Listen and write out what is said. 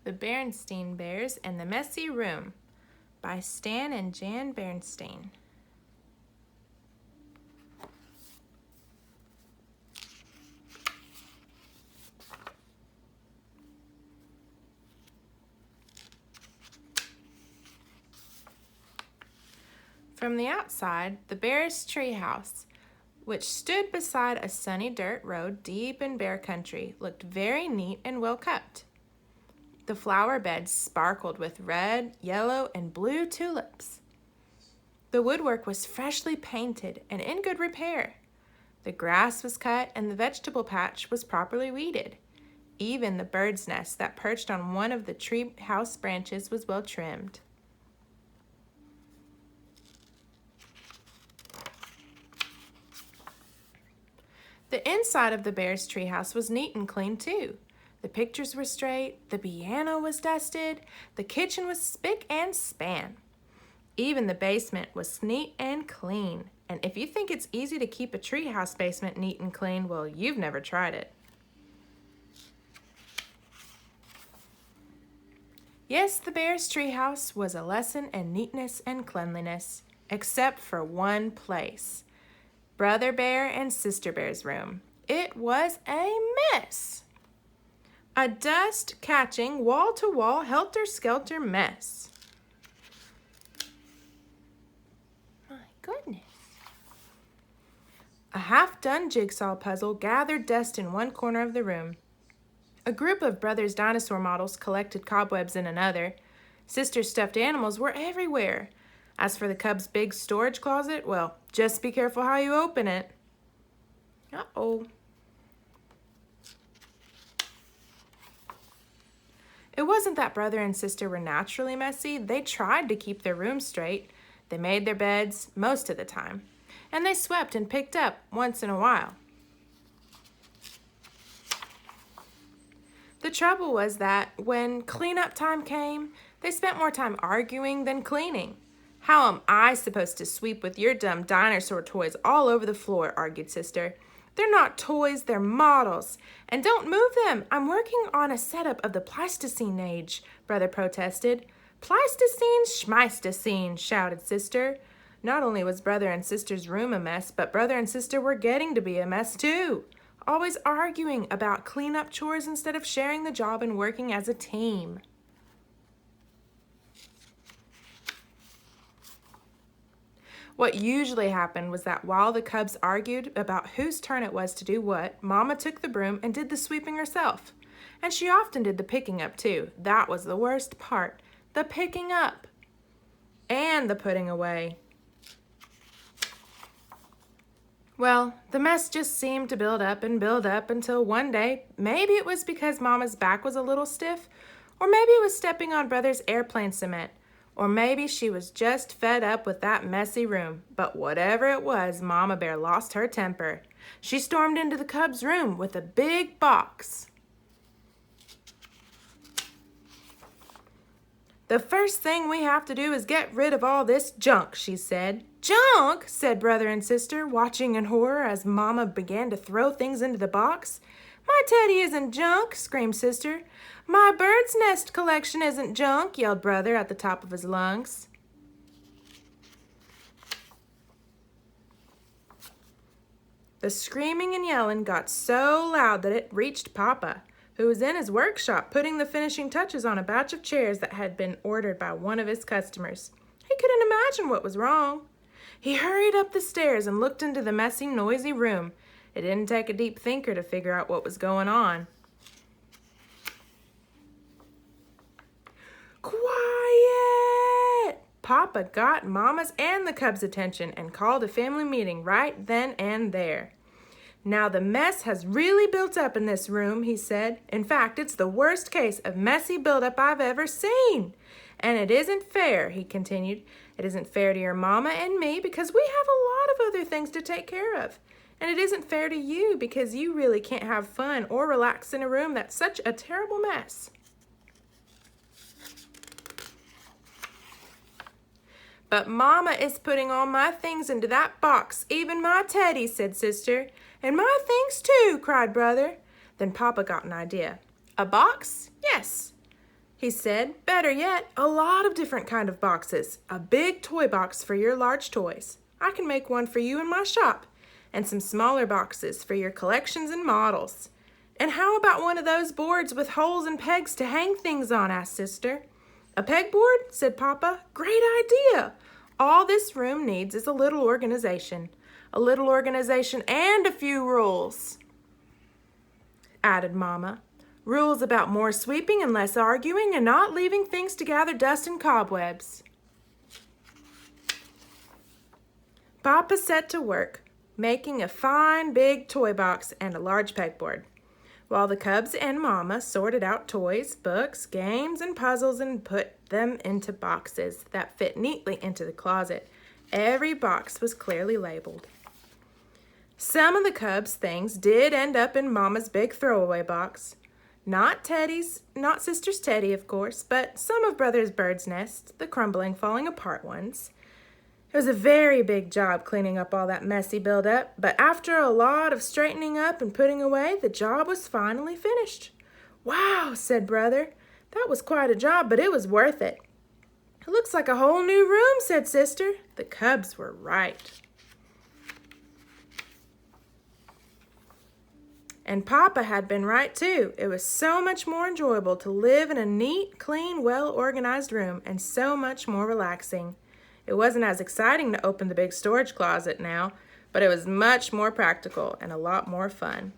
The Berenstain Bears and the Messy Room by Stan and Jan Berenstain. From the outside, the Bears' treehouse, which stood beside a sunny dirt road deep in bear country, looked very neat and well kept. The flower beds sparkled with red, yellow, and blue tulips. The woodwork was freshly painted and in good repair. The grass was cut and the vegetable patch was properly weeded. Even the bird's nest that perched on one of the tree house branches was well trimmed. The inside of the Bears' treehouse was neat and clean too. The pictures were straight, the piano was dusted, the kitchen was spick and span. Even the basement was neat and clean. And if you think it's easy to keep a treehouse basement neat and clean, well, you've never tried it. Yes, the Bears' treehouse was a lesson in neatness and cleanliness, except for one place. Brother Bear and Sister Bear's room. It was a mess. A dust-catching, wall-to-wall, helter-skelter mess. My goodness. A half-done jigsaw puzzle gathered dust in one corner of the room. A group of brothers' dinosaur models collected cobwebs in another. Sister's stuffed animals were everywhere. As for the cub's big storage closet, well, just be careful how you open it. Uh-oh. It wasn't that brother and sister were naturally messy. They tried to keep their room straight. They made their beds most of the time. And they swept and picked up once in a while. The trouble was that when cleanup time came, they spent more time arguing than cleaning. How am I supposed to sweep with your dumb dinosaur toys all over the floor, argued Sister. They're not toys, they're models. And don't move them. I'm working on a setup of the Pleistocene age, Brother protested. Pleistocene, schmeistocene, shouted Sister. Not only was Brother and Sister's room a mess, but Brother and Sister were getting to be a mess too. Always arguing about cleanup chores instead of sharing the job and working as a team. What usually happened was that while the cubs argued about whose turn it was to do what, Mama took the broom and did the sweeping herself. And she often did the picking up too. That was the worst part, the picking up and the putting away. Well, the mess just seemed to build up until one day, maybe it was because Mama's back was a little stiff, or maybe it was stepping on Brother's airplane cement, or maybe she was just fed up with that messy room. But whatever it was, Mama Bear lost her temper. She stormed into the cub's room with a big box. The first thing we have to do is get rid of all this junk, she said. Junk, said Brother and Sister, watching in horror as Mama began to throw things into the box. My teddy isn't junk, screamed Sister. My bird's nest collection isn't junk, yelled Brother at the top of his lungs. The screaming and yelling got so loud that it reached Papa, who was in his workshop putting the finishing touches on a batch of chairs that had been ordered by one of his customers. He couldn't imagine what was wrong. He hurried up the stairs and looked into the messy, noisy room. It didn't take a deep thinker to figure out what was going on. Quiet! Papa got Mama's and the cubs' attention and called a family meeting right then and there. Now the mess has really built up in this room, he said. In fact, it's the worst case of messy buildup I've ever seen. And it isn't fair, he continued. It isn't fair to your Mama and me because we have a lot of other things to take care of. And it isn't fair to you because you really can't have fun or relax in a room that's such a terrible mess. But Mama is putting all my things into that box, even my teddy, said Sister. And my things too, cried Brother. Then Papa got an idea. A box? Yes. he said. Better yet, a lot of different kind of boxes. A big toy box for your large toys. I can make one for you in my shop. And some smaller boxes for your collections and models. And how about one of those boards with holes and pegs to hang things on? Asked Sister. A pegboard? Said Papa. Great idea. All this room needs is a little organization. A little organization and a few rules, added Mama. Rules about more sweeping and less arguing and not leaving things to gather dust and cobwebs. Papa set to work, making a fine big toy box and a large pegboard, while the cubs and Mama sorted out toys, books, games, and puzzles and put them into boxes that fit neatly into the closet. Every box was clearly labeled. Some of the cubs' things did end up in Mama's big throwaway box. Not Teddy's, not Sister's Teddy, of course, but some of Brother's bird's nests, the crumbling, falling apart ones. It was a very big job cleaning up all that messy buildup, but after a lot of straightening up and putting away, the job was finally finished. Wow, said Brother. That was quite a job, but it was worth it. It looks like a whole new room, said Sister. The cubs were right. And Papa had been right too. It was so much more enjoyable to live in a neat, clean, well-organized room, and so much more relaxing. It wasn't as exciting to open the big storage closet now, but it was much more practical and a lot more fun.